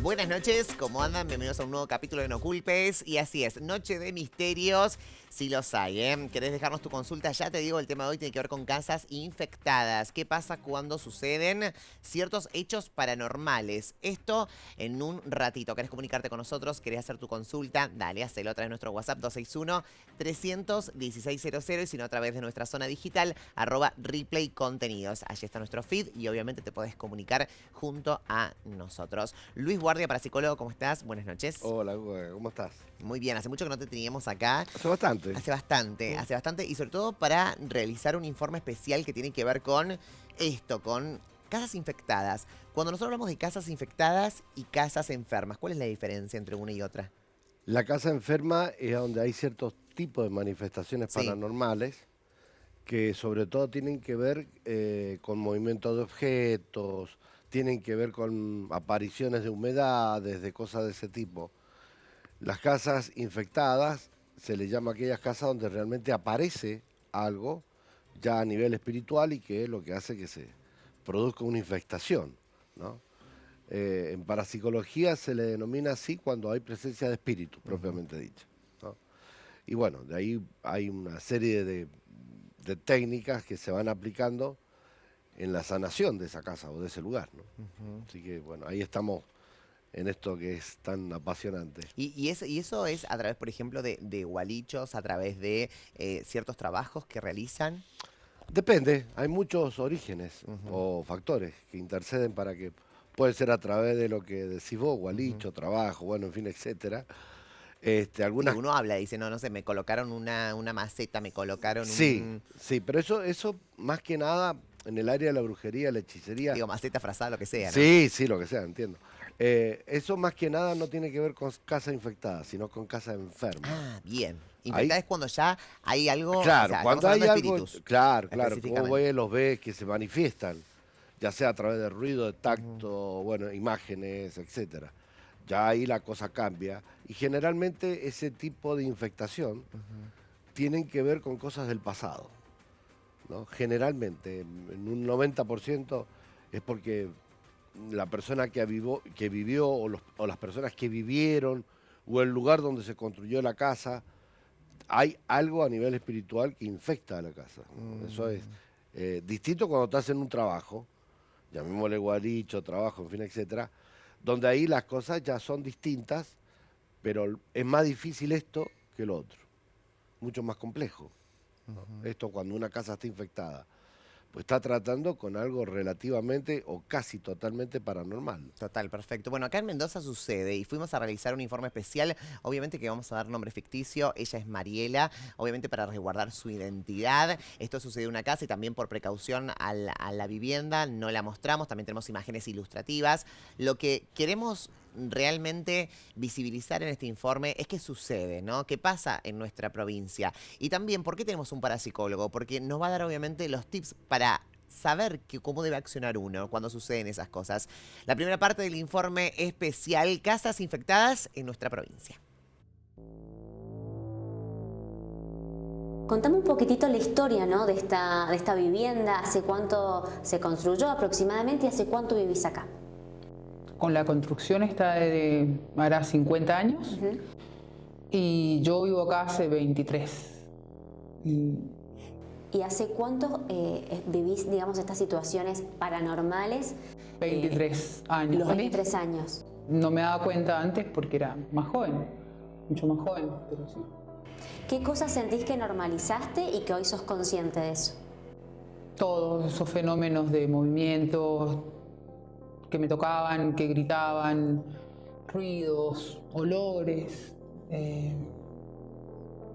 Buenas noches, ¿cómo andan? Bienvenidos a un nuevo capítulo de No Culpes. Y así es, noche de misterios, si los hay, ¿eh? ¿Querés dejarnos tu consulta? Ya te digo, el tema de hoy tiene que ver con casas infectadas. ¿Qué pasa cuando suceden ciertos hechos paranormales? Esto en un ratito. ¿Querés comunicarte con nosotros? ¿Querés hacer tu consulta? Dale, hacelo a través de nuestro WhatsApp 261-300-1600 y si no a través de nuestra zona digital, @Replay Contenidos. Allí está nuestro feed y obviamente te podés comunicar junto a nosotros. Luis Guardia, parapsicólogo, ¿cómo estás? Buenas noches. Hola, ¿cómo estás? Muy bien, hace mucho que no te teníamos acá. Hace bastante. Hace bastante y sobre todo para realizar un informe especial que tiene que ver con esto, con casas infectadas. Cuando nosotros hablamos de casas infectadas y casas enfermas, ¿cuál es la diferencia entre una y otra? La casa enferma es donde hay ciertos tipos de manifestaciones paranormales que sobre todo tienen que ver con movimientos de objetos, tienen que ver con apariciones de humedades, de cosas de ese tipo. Las casas infectadas se les llama aquellas casas donde realmente aparece algo ya a nivel espiritual y que es lo que hace que se produzca una infestación, ¿no? En parapsicología se le denomina así cuando hay presencia de espíritu, propiamente dicho, ¿no? Y bueno, de ahí hay una serie de técnicas que se van aplicando en la sanación de esa casa o de ese lugar, ¿no? Así que bueno, ahí estamos en esto que es tan apasionante. Y eso es a través, por ejemplo, de gualichos, a través de ciertos trabajos que realizan. Depende, hay muchos orígenes o factores que interceden para que puede ser a través de lo que decís vos, gualicho, trabajo, bueno, en fin, etcétera. Algunas... Sí, uno habla, dice, no sé, me colocaron una maceta, me colocaron Sí, pero eso más que nada en el área de la brujería, la hechicería. Digo, maceta, frazada, lo que sea, ¿no? Sí, lo que sea, entiendo. Eso más que nada no tiene que ver con casa infectada, sino con casa enferma. Ah, bien. Infectada es cuando ya hay algo. Claro, O sea, cuando hay algo. Espíritus, Claro, como los ves que se manifiestan, ya sea a través de ruido, de tacto, bueno, imágenes, etcétera. Ya ahí la cosa cambia. Y generalmente ese tipo de infectación tienen que ver con cosas del pasado, ¿no? Generalmente, en un 90% es porque la persona que vivió o las personas que vivieron o el lugar donde se construyó la casa, hay algo a nivel espiritual que infecta a la casa. Eso es distinto cuando estás en un trabajo, llamémosle guaricho, trabajo, en fin, etcétera, donde ahí las cosas ya son distintas, pero es más difícil esto que lo otro, mucho más complejo, ¿no? Esto cuando una casa está infectada, pues está tratando con algo relativamente o casi totalmente paranormal. Total, perfecto. Bueno, acá en Mendoza sucede y fuimos a realizar un informe especial, obviamente que vamos a dar nombre ficticio, ella es Mariela, obviamente para resguardar su identidad. Esto sucedió en una casa y también por precaución a la vivienda, no la mostramos, también tenemos imágenes ilustrativas. Lo que queremos realmente visibilizar en este informe es qué sucede, ¿no? ¿Qué pasa en nuestra provincia? Y también, ¿por qué tenemos un parapsicólogo? Porque nos va a dar obviamente los tips para saber cómo debe accionar uno cuando suceden esas cosas. La primera parte del informe especial, casas infectadas en nuestra provincia. Contame un poquitito la historia, ¿no? de esta vivienda, hace cuánto se construyó aproximadamente y hace cuánto vivís acá. Con la construcción está de ahora 50 años y yo vivo acá hace 23. ¿Y hace cuánto vivís, digamos, estas situaciones paranormales? 23 años. Los 23 años. No me daba cuenta antes porque era más joven, mucho más joven, pero sí. ¿Qué cosas sentís que normalizaste y que hoy sos consciente de eso? Todos esos fenómenos de movimientos que me tocaban, que gritaban, ruidos, olores,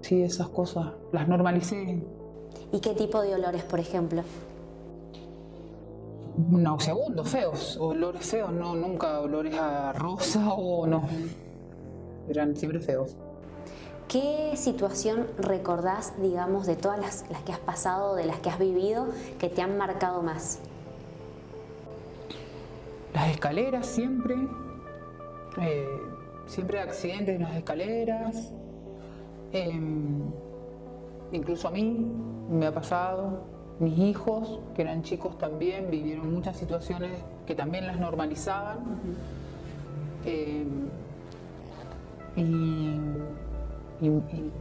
sí, esas cosas, las normalicé. ¿Y qué tipo de olores, por ejemplo? Nauseabundos, feos, olores feos, no, nunca olores a rosa o no, eran siempre feos. ¿Qué situación recordás, digamos, de todas las que has pasado, de las que has vivido, que te han marcado más? Las escaleras siempre, siempre accidentes en las escaleras, incluso a mí me ha pasado, mis hijos, que eran chicos también, vivieron muchas situaciones que también las normalizaban. y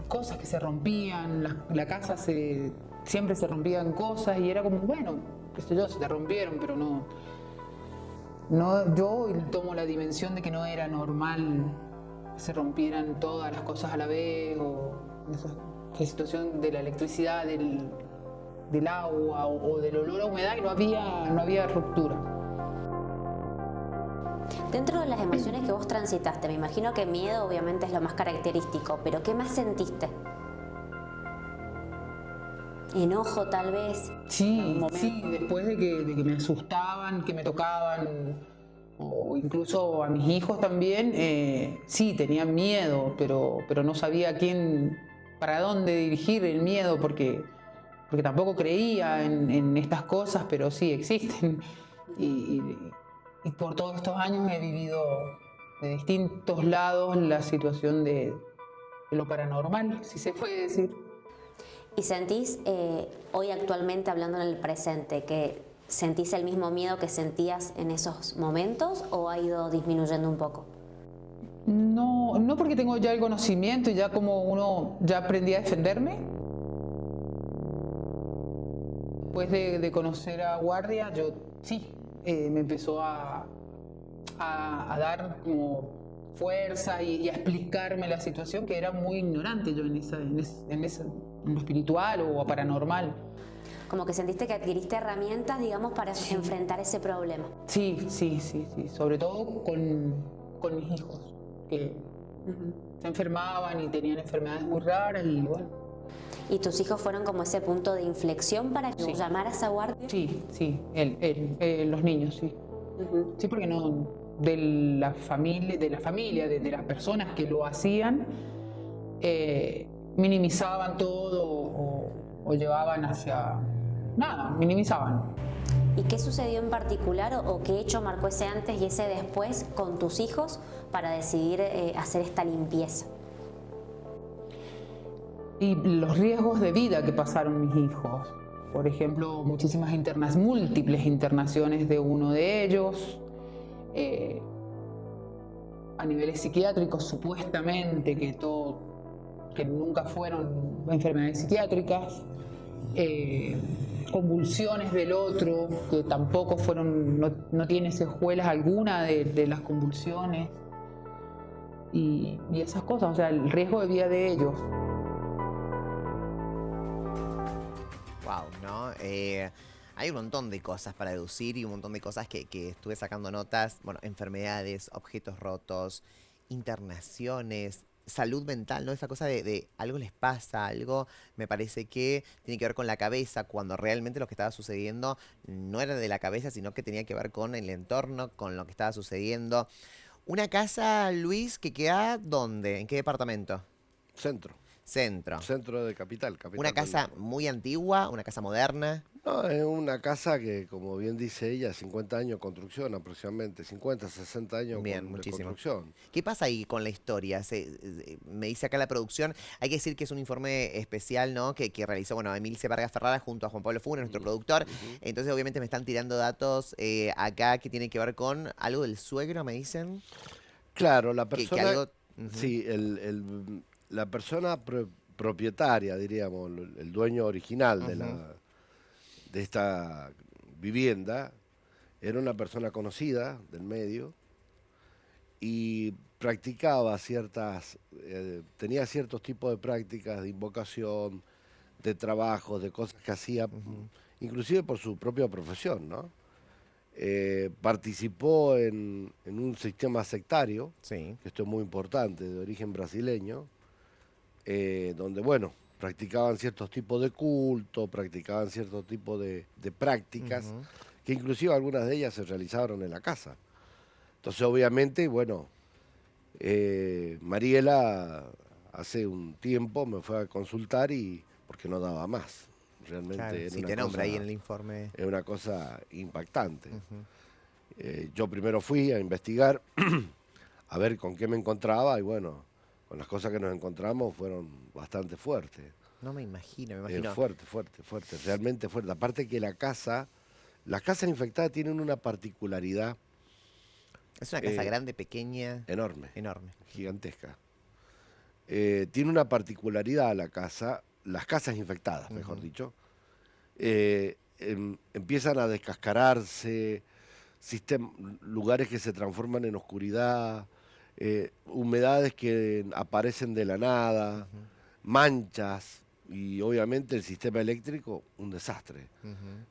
cosas que se rompían, la casa siempre se rompían cosas y era como, bueno, qué sé yo, se te rompieron, pero no, yo tomo la dimensión de que no era normal que se rompieran todas las cosas a la vez, o la situación de la electricidad, del agua o del olor a humedad, y no había ruptura. Dentro de las emociones que vos transitaste, me imagino que miedo obviamente es lo más característico, pero ¿qué más sentiste? ¿Enojo tal vez? Sí, después de que me asustaban, que me tocaban, o incluso a mis hijos también, sí, tenía miedo, pero no sabía para dónde dirigir el miedo, porque tampoco creía en estas cosas, pero sí existen. Y por todos estos años he vivido de distintos lados la situación de lo paranormal, si se puede decir. ¿Y sentís, hoy actualmente hablando en el presente, que sentís el mismo miedo que sentías en esos momentos o ha ido disminuyendo un poco? No, porque tengo ya el conocimiento y ya como uno ya aprendí a defenderme. Después de conocer a Guardia, yo sí, me empezó a dar como fuerza y a explicarme la situación, que era muy ignorante yo en lo espiritual o paranormal. Como que sentiste que adquiriste herramientas, digamos, para enfrentar ese problema. Sí, sobre todo con mis hijos, que se enfermaban y tenían enfermedades muy raras y bueno. ¿Y tus hijos fueron como ese punto de inflexión para que vos llamaras a Guardia? Sí, los niños, sí. Sí, porque no, de la familia, de las personas que lo hacían, minimizaban todo o llevaban hacia... Nada, minimizaban. ¿Y qué sucedió en particular o qué hecho marcó ese antes y ese después con tus hijos para decidir hacer esta limpieza? Y los riesgos de vida que pasaron mis hijos. Por ejemplo, múltiples internaciones de uno de ellos, a niveles psiquiátricos supuestamente, que nunca fueron enfermedades psiquiátricas, convulsiones del otro, que tampoco fueron, no tiene secuelas alguna de las convulsiones, y esas cosas, o sea, el riesgo de vida de ellos. Wow, ¿no? Hay un montón de cosas para deducir y un montón de cosas que estuve sacando notas. Bueno, enfermedades, objetos rotos, internaciones, salud mental, ¿no? Esa cosa de algo les pasa, algo me parece que tiene que ver con la cabeza, cuando realmente lo que estaba sucediendo no era de la cabeza, sino que tenía que ver con el entorno, con lo que estaba sucediendo. Una casa, Luis, que queda ¿dónde? ¿En qué departamento? Centro. Centro De Capital. Una casa muy antigua, una casa moderna. No, es una casa que, como bien dice ella, 50 años de construcción aproximadamente, 50, 60 años de construcción. ¿Qué pasa ahí con la historia? Me dice acá la producción, hay que decir que es un informe especial, ¿no? Que realizó, bueno, Emilce Vargas Ferrara junto a Juan Pablo Funes, nuestro productor. Entonces, obviamente, me están tirando datos acá que tienen que ver con algo del suegro, me dicen. Claro, la persona... Que algo, sí, la persona propietaria, diríamos, el dueño original de esta vivienda, era una persona conocida del medio y practicaba tenía ciertos tipos de prácticas de invocación, de trabajos, de cosas que hacía, inclusive por su propia profesión, ¿no? Participó en un sistema sectario, que esto es muy importante, de origen brasileño, donde, bueno, practicaban ciertos tipos de culto, practicaban ciertos tipos de prácticas, que inclusive algunas de ellas se realizaron en la casa. Entonces, obviamente, bueno, Mariela hace un tiempo me fue a consultar porque no daba más. Realmente claro, era sí, te nombra ahí en el informe. Es una cosa impactante. Yo primero fui a investigar, a ver con qué me encontraba, y bueno, con las cosas que nos encontramos fueron bastante fuertes. No me imagino. Fuerte, realmente fuerte. Aparte que las casas infectadas tienen una particularidad. ¿Es una casa grande, pequeña? Enorme, Enorme. gigantesca. Tiene una particularidad la casa, las casas infectadas, mejor dicho. Empiezan a descascararse, lugares que se transforman en oscuridad, humedades que aparecen de la nada, manchas, y obviamente el sistema eléctrico, un desastre,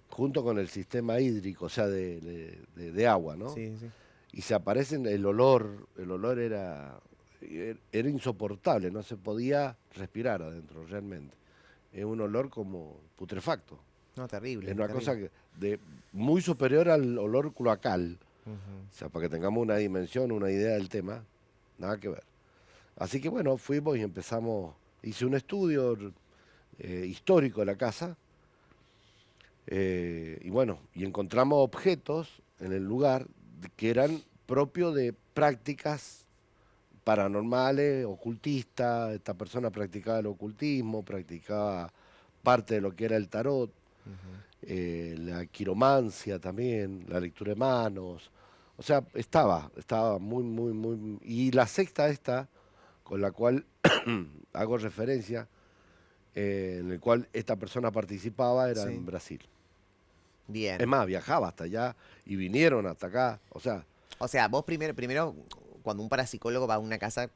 junto con el sistema hídrico, o sea, de agua, ¿no? Sí, sí. Y se aparecen, el olor era insoportable, no se podía respirar adentro realmente. Es un olor como putrefacto. No, terrible. Es una terrible. cosa muy superior al olor cloacal. O sea, para que tengamos una dimensión, una idea del tema, nada que ver. Así que bueno, fuimos y empezamos, hice un estudio histórico de la casa, y bueno, y encontramos objetos en el lugar que eran propios de prácticas paranormales, ocultistas. Esta persona practicaba el ocultismo, practicaba parte de lo que era el tarot, la quiromancia también, la lectura de manos. O sea, estaba muy... Y la secta esta, con la cual hago referencia, en el cual esta persona participaba, era Sí. en Brasil. Bien. Es más, viajaba hasta allá y vinieron hasta acá. O sea, vos primero, cuando un parapsicólogo va a una casa,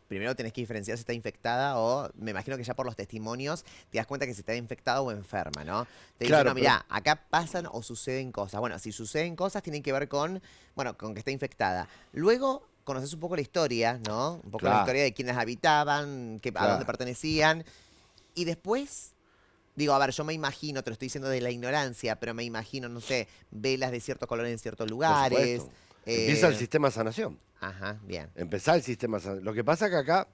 primero tenés que diferenciar si está infectada o, me imagino que ya por los testimonios te das cuenta que si está infectada o enferma, ¿no? Te dicen, Claro, no, mirá, acá pasan o suceden cosas. Bueno, si suceden cosas tienen que ver con que está infectada. Luego conoces un poco la historia, ¿no? Un poco la Claro. historia de quiénes habitaban, a Claro. dónde pertenecían. Y después, digo, a ver, yo me imagino, te lo estoy diciendo de la ignorancia, pero me imagino, no sé, velas de cierto color en ciertos por lugares. supuesto. Empieza el sistema de sanación. Ajá, bien. Empezar el sistema de sanación. Lo que pasa que acá,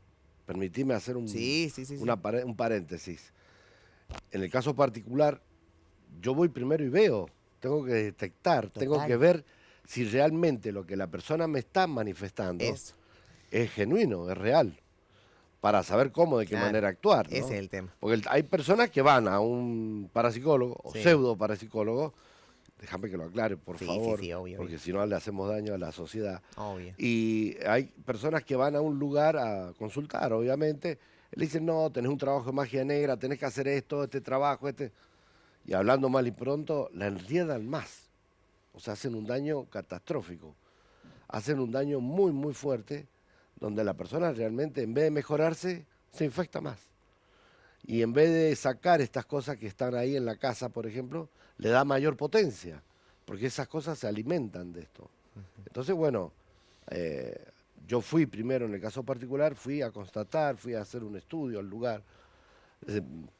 permitime hacer Sí. un paréntesis. En el caso particular, yo voy primero y veo. Tengo que detectar, tengo Total. que ver si realmente lo que la persona me está manifestando Eso. es genuino, es real, para saber cómo, de qué Claro, manera actuar, ¿no? ese es el tema. Porque hay personas que van a un parapsicólogo o Sí. pseudo parapsicólogo, déjame que lo aclare, por Sí, favor, sí, obvio, porque obvio. si no le hacemos daño a la sociedad. Obvio. Y hay personas que van a un lugar a consultar, obviamente, le dicen, no, tenés un trabajo de magia negra, tenés que hacer esto, este trabajo, y hablando mal y pronto, la enriedan más. O sea, hacen un daño catastrófico. Hacen un daño muy, muy fuerte, donde la persona realmente, en vez de mejorarse, se infecta más. Y en vez de sacar estas cosas que están ahí en la casa, por ejemplo, le da mayor potencia, porque esas cosas se alimentan de esto. Entonces, bueno, yo fui primero, en el caso particular, fui a constatar, fui a hacer un estudio al lugar,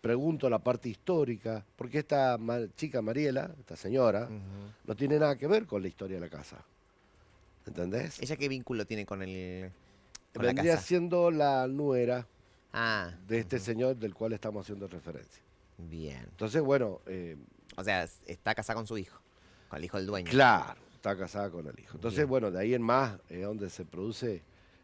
pregunto la parte histórica, porque esta chica Mariela, esta señora, no tiene nada que ver con la historia de la casa. ¿Entendés? ¿Ella qué vínculo tiene con con la Vendría casa? siendo la nuera Ah, de este señor del cual estamos haciendo referencia. bien. Entonces, bueno, O sea, está casada con su hijo, con el hijo del dueño. claro, está casada con el hijo. Entonces, Bien. bueno, de ahí en más es donde se produce,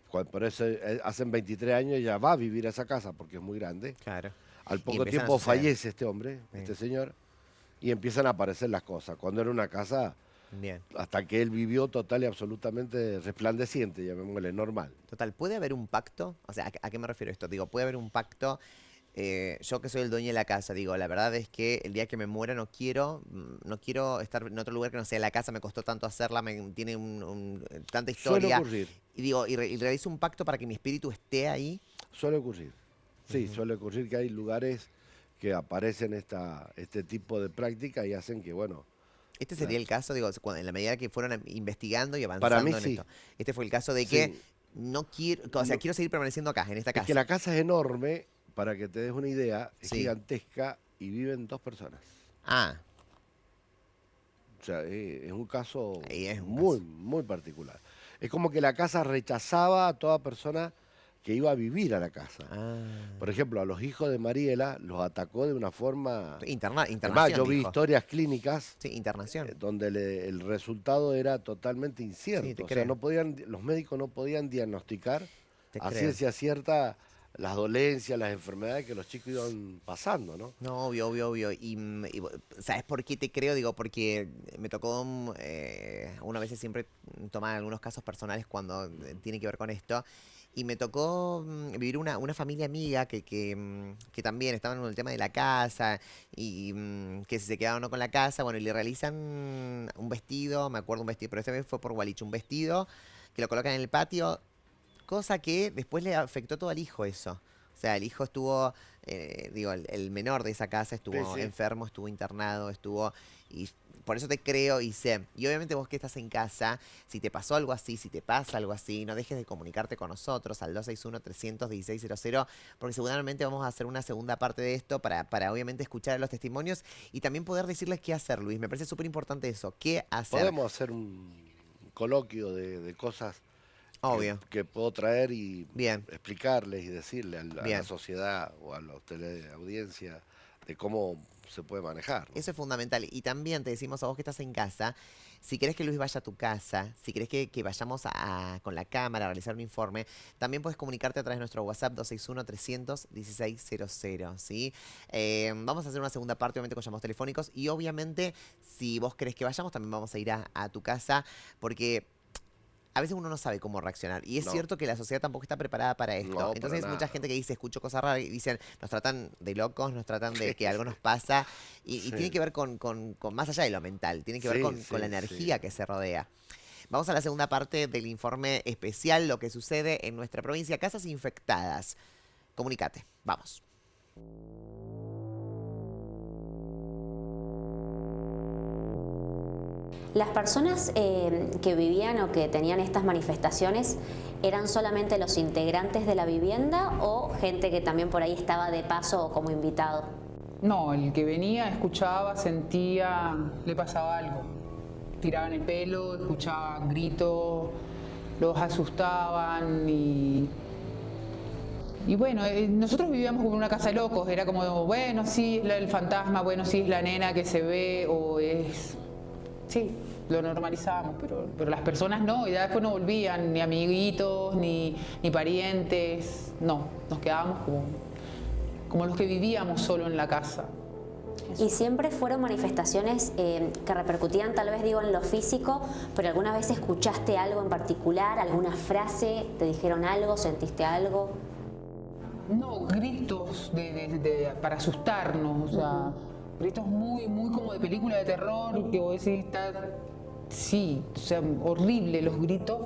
por eso hacen 23 años ella va a vivir a esa casa porque es muy grande. Claro. Al Y poco empiezan a tiempo suceder. fallece este hombre, Sí. este señor, y empiezan a aparecer las cosas. Cuando era una casa, Bien. hasta que él vivió total y absolutamente resplandeciente, llamémosle normal. Total, ¿puede haber un pacto? O sea, ¿a qué me refiero esto? Digo, ¿puede haber un pacto? Yo que soy el dueño de la casa, digo, la verdad es que el día que me muera no quiero estar en otro lugar que no sea la casa, me costó tanto hacerla, tiene tanta Suele historia. ocurrir, Y digo, y realizo un pacto para que mi espíritu esté ahí. suele ocurrir. Sí, suele ocurrir que hay lugares que aparecen este tipo de práctica y hacen que, bueno, Este sería el caso, digo, en la medida que fueron investigando y avanzando para mí en sí. esto. Este fue el caso de Sí. que no quiero, o sea, No. quiero seguir permaneciendo acá, en esta Es casa. que la casa es enorme, para que te des una idea, es Sí. gigantesca y viven 2 personas. Ah, O sea, es un caso Ahí es un muy, caso. muy particular. Es como que la casa rechazaba a toda persona que iba a vivir a la casa. Por ejemplo, a los hijos de Mariela los atacó de una forma... Es más, internación, yo vi dijo. historias clínicas Sí, internación. donde el resultado era totalmente incierto. Sí, te O sea, creo. los médicos no podían diagnosticar Te a creo. ciencia cierta las dolencias, las enfermedades que los chicos iban pasando, ¿no? No, obvio, obvio, obvio. ¿Sabes por qué te creo? Digo, porque me tocó, una vez siempre tomar algunos casos personales cuando tiene que ver con esto. Y me tocó vivir una familia amiga que también estaban en el tema de la casa y que si se quedaban o no con la casa, bueno, y le realizan un vestido, me acuerdo un vestido, pero esta vez fue por Gualicho, un vestido que lo colocan en el patio. Cosa que después le afectó todo al hijo eso. O sea, el hijo estuvo, digo, el menor de esa casa Sí, estuvo sí. enfermo, estuvo internado, estuvo... Y por eso te creo y sé. Y obviamente vos que estás en casa, si te pasó algo así, si te pasa algo así, no dejes de comunicarte con nosotros al 261-300-1600, porque seguramente vamos a hacer una segunda parte de esto para obviamente escuchar los testimonios y también poder decirles qué hacer, Luis. Me parece súper importante eso. ¿Qué hacer? Podemos hacer un coloquio de cosas Obvio. que puedo traer y Bien. explicarles y decirle a la Bien. sociedad o a la teleaudiencia de cómo se puede manejar, ¿no? Eso es fundamental. Y también te decimos a vos que estás en casa, si querés que Luis vaya a tu casa, si querés que vayamos con la cámara a realizar un informe, también puedes comunicarte a través de nuestro WhatsApp 261-300-1600, ¿sí? Vamos a hacer una segunda parte, obviamente, con llamados telefónicos. Y obviamente, si vos querés que vayamos, también vamos a ir a tu casa, porque... A veces uno no sabe cómo reaccionar. Y es No. cierto que la sociedad tampoco está preparada para esto. No, para Entonces, mucha nada. gente que dice, escucho cosas raras, y dicen, nos tratan de locos, nos tratan de que algo nos pasa. Y Sí. tiene que ver con más allá de lo mental, tiene que ver Sí, con la sí, energía sí. que se rodea. Vamos a la segunda parte del informe especial, lo que sucede en nuestra provincia. Casas infectadas. Comunicate. Vamos. Las personas que vivían o que tenían estas manifestaciones, ¿eran solamente los integrantes de la vivienda o gente que también por ahí estaba de paso o como invitado? No, el que venía, escuchaba, sentía, le pasaba algo. Tiraban el pelo, escuchaban gritos, los asustaban y bueno, nosotros vivíamos como en una casa de locos, era como, bueno, sí, es el fantasma, bueno, sí, es la nena que se ve o es... Sí, lo normalizábamos, pero las personas no, y ya después no volvían, ni amiguitos, ni parientes, no, nos quedábamos como los que vivíamos solo en la casa. Y siempre fueron manifestaciones que repercutían tal vez, digo, en lo físico, pero alguna vez escuchaste algo en particular, alguna frase, te dijeron algo, sentiste algo. No, gritos para asustarnos, o sea, gritos muy, muy como de película de terror, que vos decís, sí, o sea, horrible los gritos.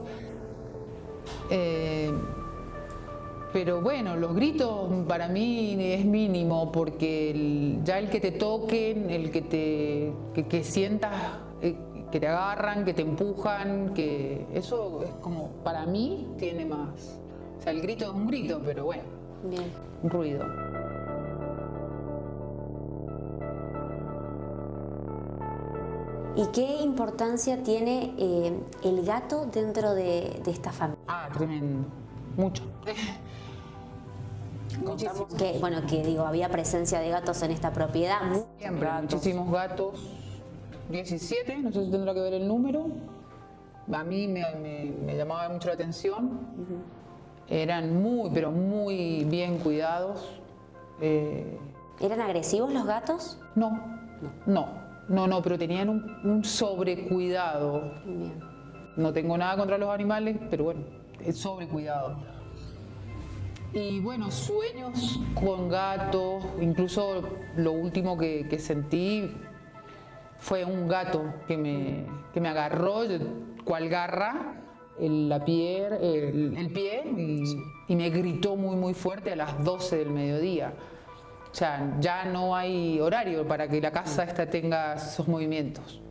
Pero bueno, los gritos para mí es mínimo, porque ya el que te toquen, el que sientas que te agarran, que te empujan, que eso es como, para mí tiene más. O sea, el grito es un grito, pero bueno. Bien. Un ruido. ¿Y qué importancia tiene el gato dentro de esta familia? Ah, tremendo. Mucho. Muchísimo. Que digo, había presencia de gatos en esta propiedad. Siempre, muchísimos gatos. 17, no sé si tendrá que ver el número. A mí me llamaba mucho la atención. Eran muy, pero muy bien cuidados. ¿Eran agresivos los gatos? No, pero tenían un sobrecuidado. Bien. No tengo nada contra los animales, pero bueno, es sobrecuidado. Y bueno, sueños con gatos, incluso lo último que sentí fue un gato que me agarró, cual garra, el pie y me gritó muy muy fuerte a las 12 del mediodía. O sea, ya no hay horario para que la casa esta tenga esos movimientos.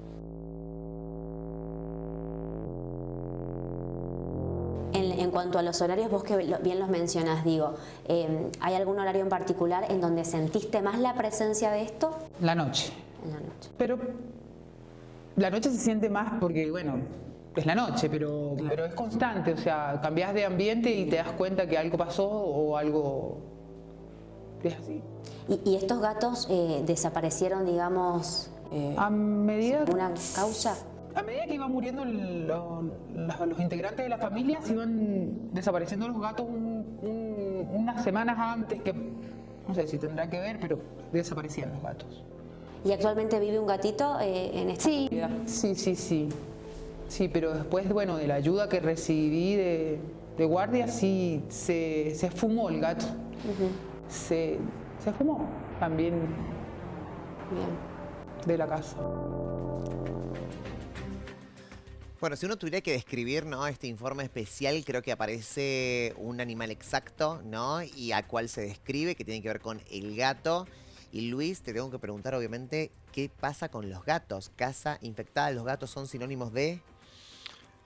En cuanto a los horarios, vos que bien los mencionas, digo, ¿hay algún horario en particular en donde sentiste más la presencia de esto? La noche. En la noche. Pero la noche se siente más porque, bueno, es la noche, pero es constante. O sea, cambias de ambiente y te das cuenta que algo pasó o algo es así. ¿Y estos gatos desaparecieron, digamos, A medida una causa? a medida que iban muriendo los integrantes de la familia, se iban desapareciendo los gatos unas semanas antes, que no sé si tendrá que ver, pero desaparecían los gatos. ¿Y actualmente vive un gatito en esta comunidad? Sí. Sí, pero después, bueno, de la ayuda que recibí de guardia, sí, se esfumó el gato. Se esfumó también. Bien. De la casa. Bueno, si uno tuviera que describir, ¿no?, este informe especial, creo que aparece un animal exacto, ¿no?, y a cuál se describe, que tiene que ver con el gato. Y Luis, te tengo que preguntar, obviamente, ¿qué pasa con los gatos? Casa infectada, ¿los gatos son sinónimos de...?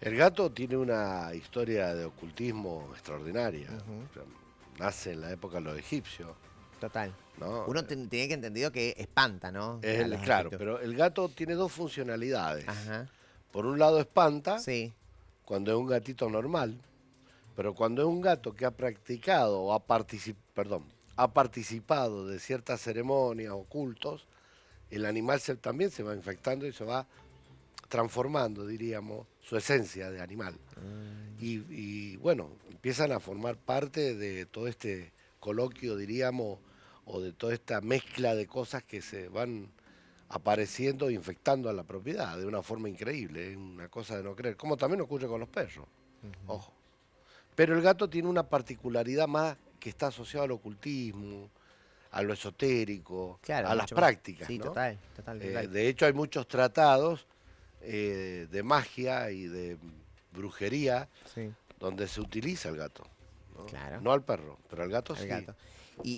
El gato tiene una historia de ocultismo extraordinaria. O sea, nace en la época de los egipcios. Total. ¿No? Uno tiene que entendido que espanta, ¿no? Claro, pero el gato tiene dos funcionalidades. Ajá. Por un lado espanta, Sí. cuando es un gatito normal, pero cuando es un gato que ha practicado o ha participado de ciertas ceremonias o cultos, el animal también se va infectando y se va transformando, diríamos, su esencia de animal. Y bueno, empiezan a formar parte de todo este coloquio, diríamos, o de toda esta mezcla de cosas que se van apareciendo e infectando a la propiedad de una forma increíble, es una cosa de no creer, como también ocurre con los perros, ojo. Pero el gato tiene una particularidad más que está asociada al ocultismo, a lo esotérico, Claro, a las mucho más. prácticas, Sí, ¿no? total. De hecho, hay muchos tratados de magia y de brujería Sí, donde se utiliza el gato, ¿no? claro. No al perro, pero al gato El sí. gato.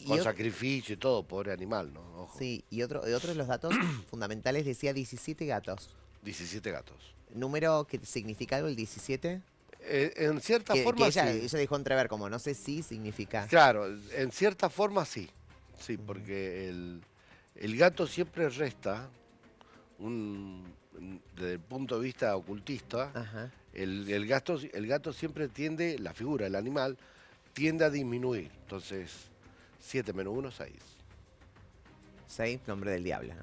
Con sacrificio y todo, pobre animal, ¿no? Ojo. Sí, y otro de los datos fundamentales decía 17 gatos. 17 gatos. ¿Número que significa algo el 17? En cierta Que forma ella sí. dejó entrever como no sé si significa. Claro, en cierta forma sí. Sí, porque el gato siempre resta, desde el punto de vista ocultista, Ajá. el gato siempre tiende, la figura, el animal, tiende a disminuir. Entonces, 7 menos 1, 6. 6, nombre del diablo, ¿no?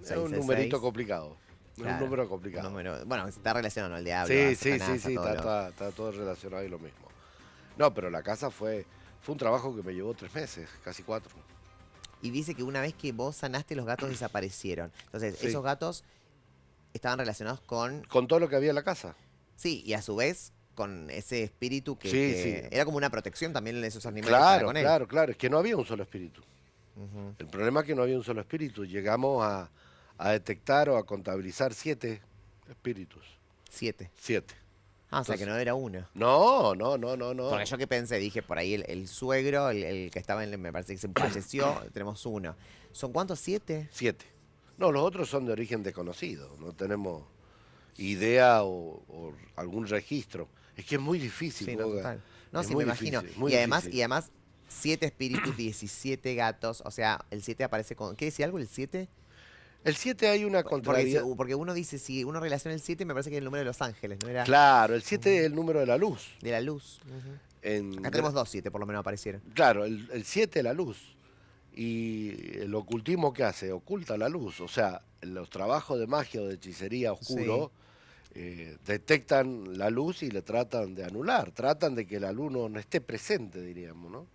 Es Seis un es numerito seis. complicado. Es Claro, un número complicado. bueno, está relacionado al diablo. Sí, a sí, Satanás, sí, sí, a todo lo- está todo relacionado y lo mismo. No, pero la casa fue un trabajo que me llevó 3 meses, casi 4. Y dice que una vez que vos sanaste, los gatos desaparecieron. Entonces, Sí. esos gatos estaban relacionados con... Con todo lo que había en la casa. Sí, y a su vez con ese espíritu que, Sí, que sí. era como una protección también de esos animales para con él. Claro, es que no había un solo espíritu. El problema es que no había un solo espíritu. Llegamos a detectar o a contabilizar 7 espíritus. 7. 7. Ah, o sea que no era uno. No. Porque yo que pensé, dije, por ahí el suegro, el que estaba me parece que se falleció, tenemos uno. ¿Son cuántos? 7. 7. No, los otros son de origen desconocido. No tenemos idea o algún registro. Es que es muy difícil. Sí, no, Boga. total. No, Es sí, muy me imagino. difícil, muy Y además, difícil. 7 espíritus, 17 gatos. O sea, el 7 aparece con... ¿Qué decía algo el 7? El 7 hay una contrariedad. Porque uno dice, si uno relaciona el 7, me parece que es el número de los ángeles, ¿no era? Claro, el 7 es el número de la luz. De la luz. Acá En tenemos 2 7, por lo menos aparecieron. Claro, el 7 es la luz. Y el ocultismo que hace, oculta la luz. O sea, los trabajos de magia o de hechicería oscuro detectan la luz y le tratan de anular. Tratan de que la luz no esté presente, diríamos, ¿no?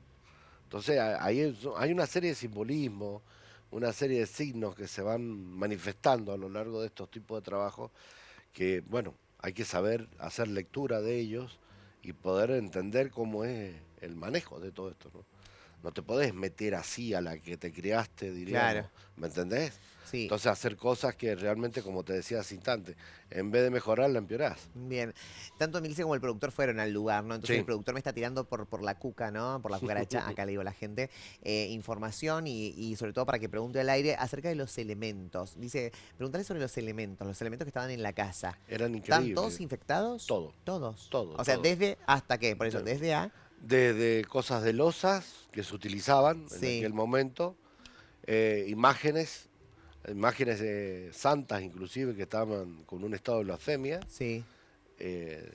Entonces hay una serie de simbolismos, una serie de signos que se van manifestando a lo largo de estos tipos de trabajos que, bueno, hay que saber hacer lectura de ellos y poder entender cómo es el manejo de todo esto, ¿no? No te podés meter así a la que te criaste, diríamos. Claro. ¿Me entendés? Sí. Entonces hacer cosas que realmente, como te decía hace instante, en vez de mejorar, la empeorás. Bien. Tanto Milce como el productor fueron al lugar, ¿no? Entonces Sí. el productor me está tirando por la cuca, ¿no? Por la cucaracha, acá le digo a la gente, información y sobre todo para que pregunte al aire acerca de los elementos. Dice, preguntarle sobre los elementos que estaban en la casa. Eran ¿Están increíbles. todos infectados? Todo. Todos. Todo, O sea, todo. desde hasta qué, por eso, Claro. desde a... Desde cosas de losas que se utilizaban Sí. en aquel momento, imágenes santas inclusive que estaban con un estado de blasfemia, Sí.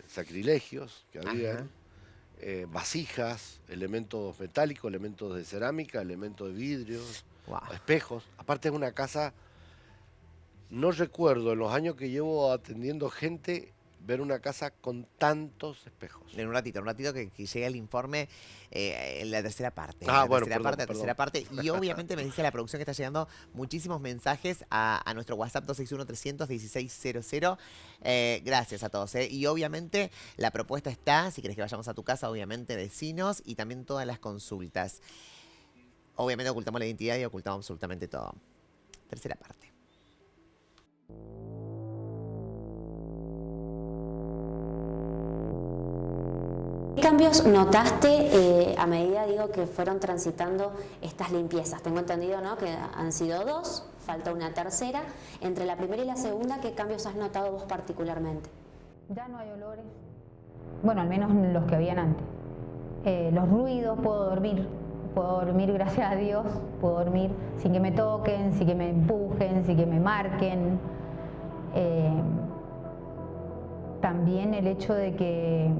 sacrilegios que había, Ajá. vasijas, elementos metálicos, elementos de cerámica, elementos de vidrio, Wow. espejos. Aparte es una casa No recuerdo en los años que llevo atendiendo gente ver una casa con tantos espejos. En un ratito que llegue el informe en la tercera parte. Ah, la bueno, tercera parte. Y obviamente me dice la producción que está llegando muchísimos mensajes a nuestro WhatsApp 261-300-1600. Gracias a todos. Y obviamente la propuesta está, si querés que vayamos a tu casa, obviamente decinos, y también todas las consultas. Obviamente ocultamos la identidad y ocultamos absolutamente todo. Tercera parte. ¿Qué cambios notaste a medida, que fueron transitando estas limpiezas? Tengo entendido, ¿no?, que han sido 2, falta una tercera. Entre la primera y la segunda, ¿qué cambios has notado vos particularmente? Ya no hay olores, bueno, al menos los que habían antes. Los ruidos, puedo dormir, gracias a Dios, puedo dormir sin que me toquen, sin que me empujen, sin que me marquen. También el hecho de que,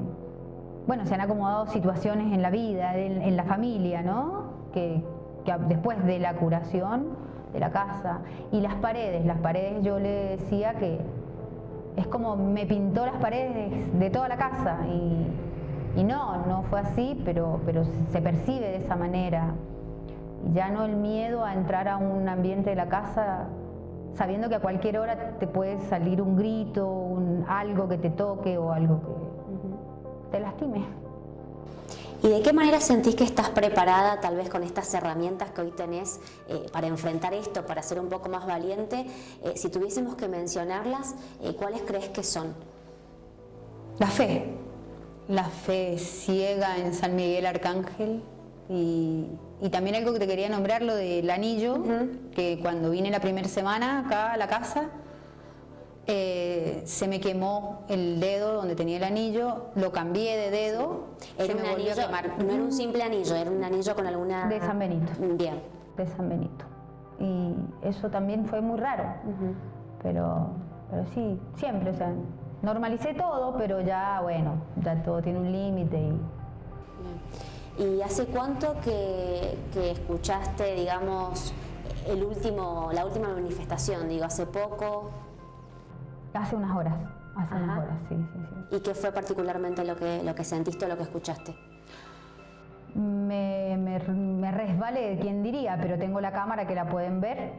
bueno, se han acomodado situaciones en la vida, en la familia, ¿no? Que después de la curación de la casa. Y las paredes yo le decía que es como me pintó las paredes de toda la casa. Y no fue así, pero se percibe de esa manera. Y ya no el miedo a entrar a un ambiente de la casa sabiendo que a cualquier hora te puede salir un grito, algo que te toque o algo que te lastime. ¿Y de qué manera sentís que estás preparada, tal vez con estas herramientas que hoy tenés, para enfrentar esto, para ser un poco más valiente? Si tuviésemos que mencionarlas, ¿cuáles crees que son? La fe ciega en San Miguel Arcángel, y también algo que te quería nombrar, lo del anillo, que cuando vine la primera semana acá a la casa, se me quemó el dedo donde tenía el anillo, lo cambié de dedo, Era un anillo, no era un simple anillo, era un anillo con alguna... De San Benito. Bien. De San Benito. Y eso también fue muy raro, pero sí, siempre, o sea, normalicé todo, pero ya, bueno, ya todo tiene un límite. ¿Y hace cuánto que escuchaste, digamos, la última manifestación? ¿Hace poco? Hace unas horas, sí. ¿Y qué fue particularmente lo que sentiste o lo que escuchaste? Me resbalé, quién diría, pero tengo la cámara que la pueden ver.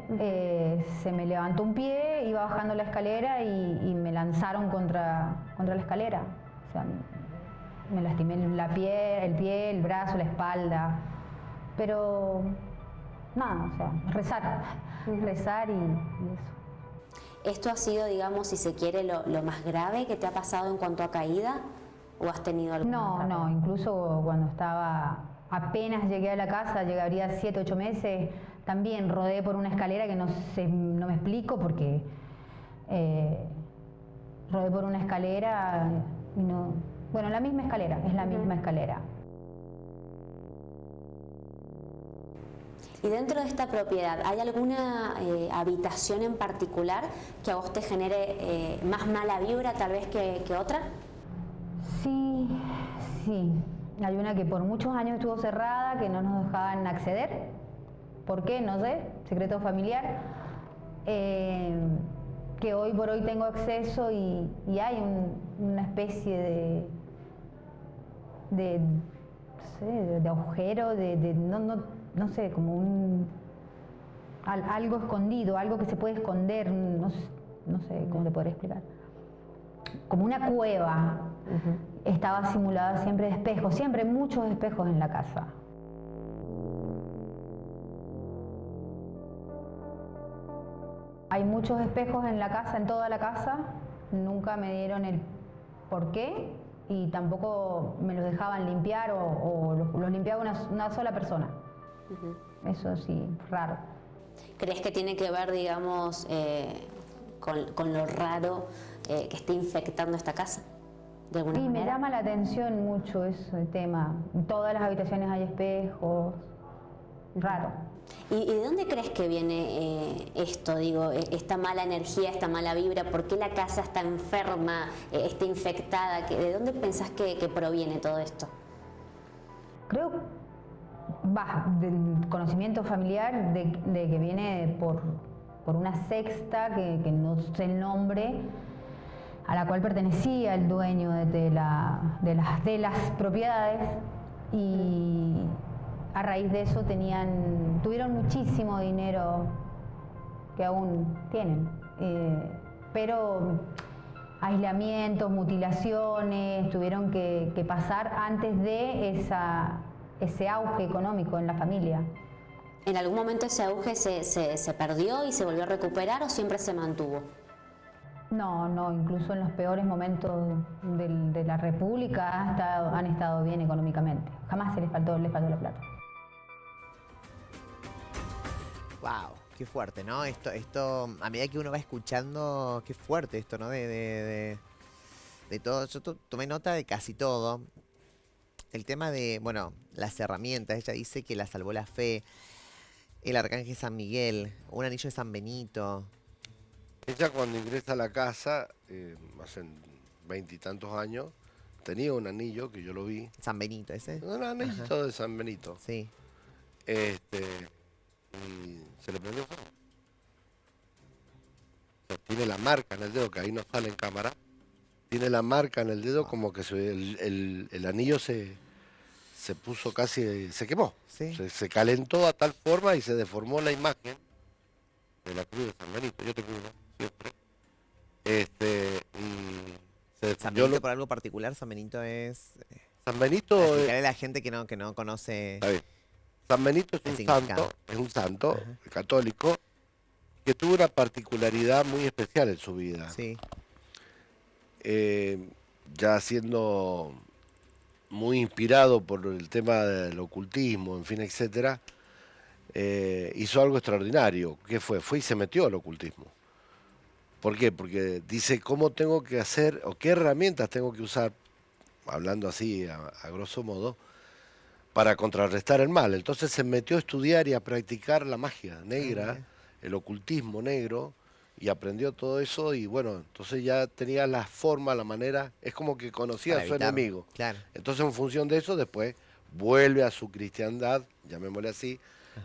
Se me levantó un pie, iba bajando la escalera y me lanzaron contra la escalera. O sea, me lastimé el pie, el brazo, la espalda. Pero nada, o sea, rezar y eso. ¿Esto ha sido, digamos, si se quiere, lo más grave que te ha pasado en cuanto a caída? ¿O has tenido alguna? No, incluso cuando apenas llegué a la casa, llegaría 7, 8 meses, también rodé por una escalera que no me explico porque rodé por una escalera y no... Bueno, la misma escalera, es la misma escalera. Y dentro de esta propiedad, ¿hay alguna habitación en particular que a vos te genere más mala vibra tal vez que otra? Sí. Hay una que por muchos años estuvo cerrada, que no nos dejaban acceder. ¿Por qué? No sé, secreto familiar. Que hoy por hoy tengo acceso y hay una especie de agujero, no sé, como algo escondido, algo que se puede esconder, no sé cómo te podría explicar. Como una cueva. Estaba simulada siempre de espejos, siempre muchos espejos en la casa. Hay muchos espejos en la casa, en toda la casa. Nunca me dieron el por qué y tampoco me los dejaban limpiar o los limpiaba una sola persona. Eso sí, raro. ¿Crees que tiene que ver, digamos, con lo raro que esté infectando esta casa? ¿De alguna manera? Me llama la atención mucho ese tema. En todas las habitaciones hay espejos. Raro. ¿Y de dónde crees que viene esto, esta mala energía, esta mala vibra? ¿Por qué la casa está enferma, está infectada? ¿De dónde pensás que proviene todo esto? Creo, del conocimiento familiar, de que viene por una sexta, que no sé el nombre, a la cual pertenecía el dueño de las propiedades, y a raíz de eso tuvieron muchísimo dinero, que aún tienen, pero aislamientos, mutilaciones, tuvieron que pasar antes de ese auge económico en la familia. ¿En algún momento ese auge se perdió y se volvió a recuperar o siempre se mantuvo? No, incluso en los peores momentos de la República han estado bien económicamente. Jamás les faltó la plata. Wow, qué fuerte, ¿no? Esto, a medida que uno va escuchando, qué fuerte esto, ¿no? De todo. Yo tomé nota de casi todo. El tema de, bueno, las herramientas. Ella dice que la salvó la fe, el arcángel San Miguel, un anillo de San Benito. Ella cuando ingresa a la casa, hace 20 y tantos años, tenía un anillo que yo lo vi. San Benito, ¿ese? Un anillito de San Benito. Sí. Y se le prendió fuego. O sea, tiene la marca en el dedo, que ahí no sale en cámara. Tiene la marca en el dedo como que el anillo se puso casi, se quemó. Sí. Se calentó a tal forma y se deformó la imagen de la cruz de San Benito. Yo tengo uno, siempre. San Benito por algo particular, San Benito es... San Benito... Para explicarle a la gente que no conoce... Está bien. San Benito es un santo católico que tuvo una particularidad muy especial en su vida. Sí. Ya siendo muy inspirado por el tema del ocultismo, en fin, etcétera, hizo algo extraordinario. ¿Qué fue? Fue y se metió al ocultismo. ¿Por qué? Porque dice cómo tengo que hacer o qué herramientas tengo que usar, hablando así a grosso modo, para contrarrestar el mal. Entonces se metió a estudiar y a practicar la magia negra, el ocultismo negro, y aprendió todo eso y bueno, entonces ya tenía la forma, la manera, es como que conocía a su enemigo. Claro. Entonces en función de eso después vuelve a su cristiandad, llamémosle así,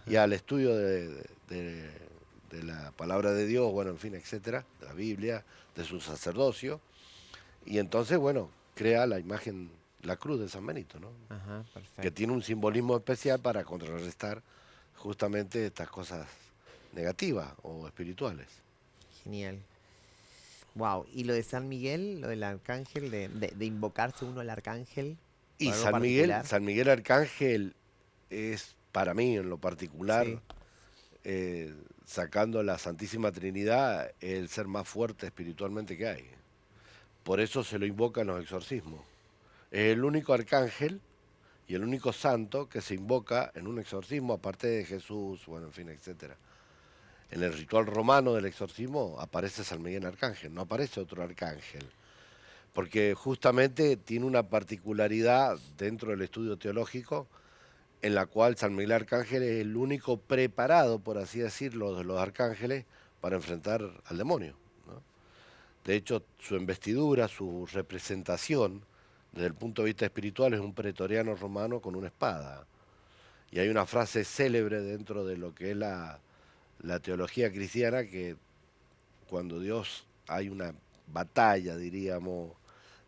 y al estudio de la palabra de Dios, bueno, en fin, etcétera, de la Biblia, de su sacerdocio, y entonces, bueno, crea la imagen, la cruz de San Benito, ¿no? Ajá, perfecto. Que tiene un simbolismo especial para contrarrestar justamente estas cosas negativas o espirituales. Genial. Wow. ¿Y lo de San Miguel, lo del arcángel, de invocarse uno al arcángel? Y San Miguel Arcángel es, para mí en lo particular, sí, sacando la Santísima Trinidad, el ser más fuerte espiritualmente que hay. Por eso se lo invoca en los exorcismos. Es el único arcángel y el único santo que se invoca en un exorcismo, aparte de Jesús, bueno, en fin, etcétera. En el ritual romano del exorcismo aparece San Miguel Arcángel, no aparece otro arcángel, porque justamente tiene una particularidad dentro del estudio teológico en la cual San Miguel Arcángel es el único preparado, por así decirlo, de los arcángeles para enfrentar al demonio, ¿no? De hecho, su investidura, su representación, desde el punto de vista espiritual, es un pretoriano romano con una espada. Y hay una frase célebre dentro de lo que es la teología cristiana, que cuando Dios hay una batalla, diríamos,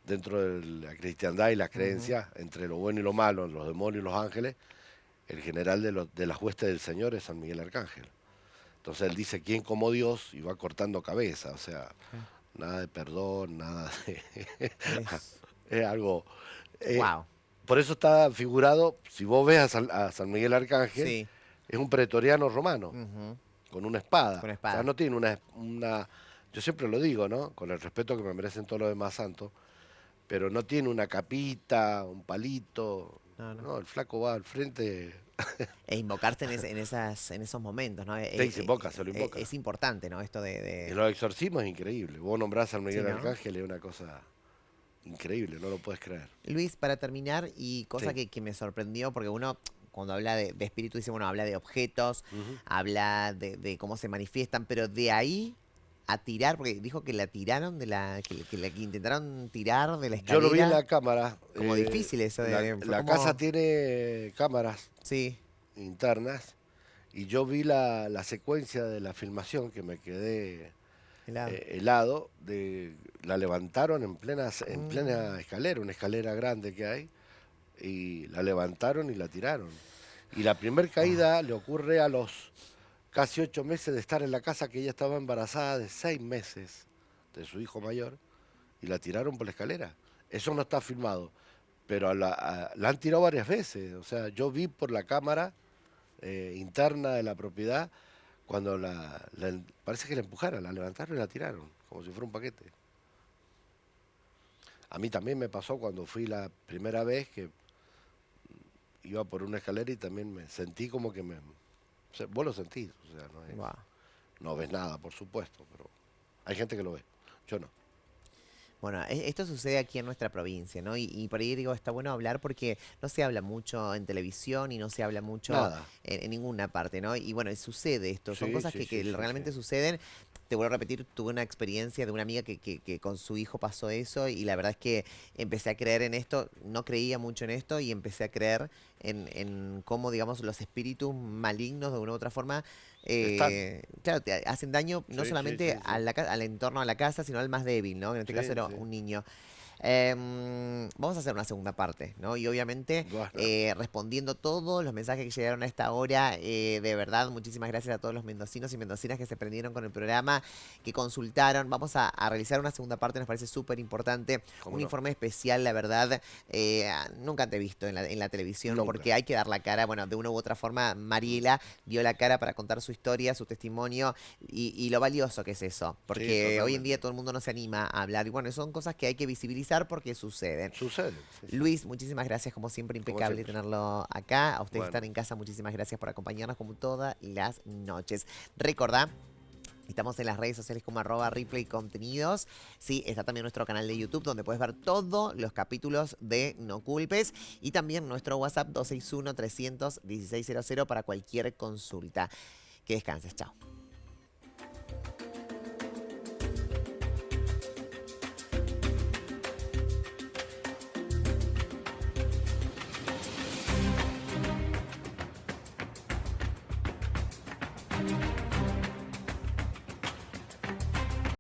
dentro de la cristiandad y las creencias, entre lo bueno y lo malo, los demonios y los ángeles, el general de las huestes del Señor es San Miguel Arcángel. Entonces él dice, ¿quién como Dios? Y va cortando cabeza, o sea, nada de perdón, nada de... es algo... wow. Por eso está figurado, si vos ves a San Miguel Arcángel, Sí. es un pretoriano romano, con una espada. Con espada. O sea, no tiene una... Yo siempre lo digo, ¿no? Con el respeto que me merecen todos los demás santos, pero no tiene una capita, un palito. No, el flaco va al frente. E invocarse en esos momentos, ¿no? Sí, se invoca, se lo invoca. Es importante, ¿no? Esto de... En los exorcismos es increíble. Vos nombrás a San Miguel Sí, ¿no? Arcángel, es una cosa increíble, no lo puedes creer. Luis, para terminar, y cosa Sí. que me sorprendió, porque uno cuando habla de espíritu dice, bueno, habla de objetos, habla de cómo se manifiestan, pero de ahí a tirar, porque dijo que la tiraron que intentaron tirar de la escalera. Yo lo vi en la cámara. Como difícil eso de... La casa tiene cámaras Sí. internas Y yo vi la secuencia de la filmación que me quedé Helado. helado. La levantaron en plena escalera, una escalera grande que hay, y la levantaron y la tiraron. Y la primer caída le ocurre a los casi 8 meses de estar en la casa, que ella estaba embarazada de 6 meses de su hijo mayor, y la tiraron por la escalera. Eso no está filmado, pero la han tirado varias veces. O sea, yo vi por la cámara interna de la propiedad cuando parece que la empujaron, la levantaron y la tiraron, como si fuera un paquete. A mí también me pasó cuando fui la primera vez, que iba por una escalera y también me sentí como que o sea, vos lo sentís, o sea, Wow. no ves nada, por supuesto, pero hay gente que lo ve, yo no. Bueno, esto sucede aquí en nuestra provincia, ¿no? Y por ahí digo, está bueno hablar porque no se habla mucho en televisión y no se habla mucho Nada. en ninguna parte, ¿no? Y bueno, sucede esto, son Sí, cosas sí, que sí, sí, realmente sí. suceden. Te vuelvo a repetir, tuve una experiencia de una amiga que con su hijo pasó eso y la verdad es que empecé a creer en esto, no creía mucho en esto y empecé a creer en cómo, digamos, los espíritus malignos de una u otra forma, Están. claro, te hacen daño no Sí, sí, solamente sí, sí. al entorno de la casa, sino al más débil, ¿no? En este caso Sí, era sí. un niño. Vamos a hacer una segunda parte, ¿no? Y obviamente Bueno. respondiendo todos los mensajes que llegaron a esta hora, de verdad, muchísimas gracias a todos los mendocinos y mendocinas que se prendieron con el programa, que consultaron. Vamos a realizar una segunda parte, nos parece súper importante. ¿Cómo Un no? informe especial, la verdad, nunca te he visto en la televisión, Nunca. porque hay que dar la cara. Bueno, de una u otra forma, Mariela dio la cara para contar su historia, su testimonio y lo valioso que es eso. Porque hoy en día totalmente. todo el mundo no se anima a hablar. Y bueno, son cosas que hay que visibilizar porque suceden. Sucede. Sí, sí. Luis, muchísimas gracias, como siempre, Como impecable siempre. tenerlo acá. A ustedes que Bueno. están en casa, muchísimas gracias por acompañarnos como todas las noches. Recordá, estamos en las redes sociales como @Ripley Contenidos. Sí, está también nuestro canal de YouTube donde puedes ver todos los capítulos de No Culpes. Y también nuestro WhatsApp 261-300-1600 para cualquier consulta. Que descanses, chao.